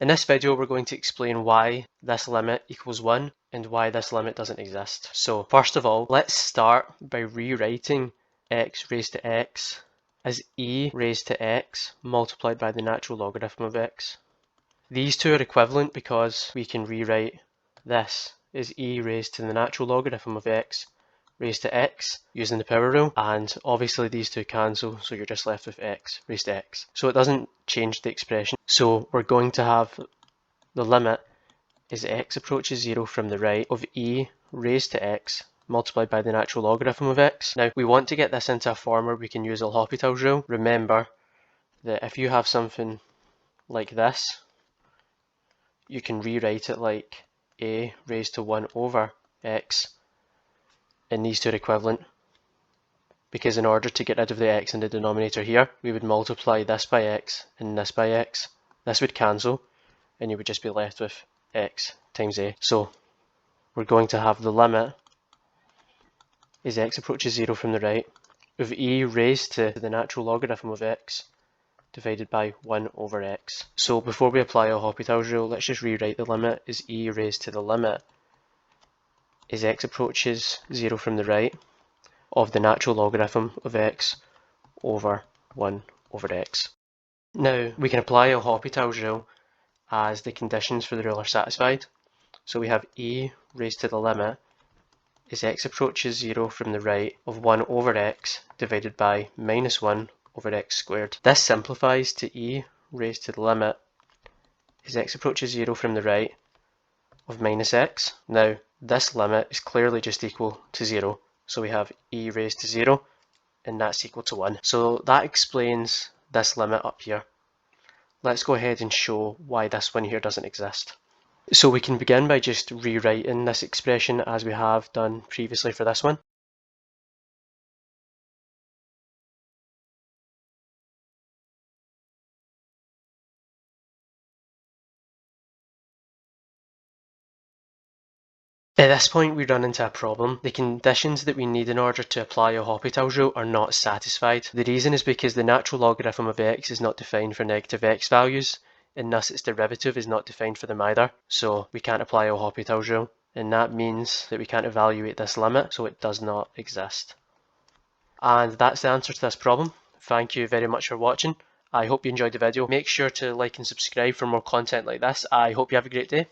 In this video, we're going to explain why this limit equals 1 and why this limit doesn't exist. So first of all, let's start by rewriting x raised to x as e raised to x multiplied by the natural logarithm of x. These two are equivalent because we can rewrite this as e raised to the natural logarithm of x raised to x using the power rule, and obviously these two cancel, so you're just left with x raised to x. So it doesn't change the expression. So we're going to have the limit as x approaches 0 from the right of e raised to x multiplied by the natural logarithm of x. Now we want to get this into a form where we can use L'Hopital's rule. Remember that if you have something like this, you can rewrite it like a raised to 1 over x, and these two are equivalent because in order to get rid of the x in the denominator here, we would multiply this by x and this by x. This would cancel and you would just be left with x times a. So we're going to have the limit as x approaches 0 from the right of e raised to the natural logarithm of x divided by 1 over x. So before we apply L'Hopital's rule, let's just rewrite the limit as e raised to the limit as x approaches 0 from the right of the natural logarithm of x over 1 over x. Now we can apply L'Hopital's rule as the conditions for the rule are satisfied. So we have e raised to the limit as x approaches 0 from the right of 1 over x divided by minus 1 over x squared. This simplifies to e raised to the limit as x approaches 0 from the right of minus x. Now this limit is clearly just equal to 0, so we have e raised to 0 and that's equal to 1. So that explains this limit up here. Let's go ahead and show why this one here doesn't exist. So we can begin by just rewriting this expression as we have done previously for this one. At this point we run into a problem. The conditions that we need in order to apply L'Hopital's rule are not satisfied. The reason is because the natural logarithm of x is not defined for negative x values, and thus its derivative is not defined for them either. So we can't apply L'Hopital's rule, and that means that we can't evaluate this limit, so it does not exist. And that's the answer to this problem. Thank you very much for watching. I hope you enjoyed the video. Make sure to like and subscribe for more content like this. I hope you have a great day.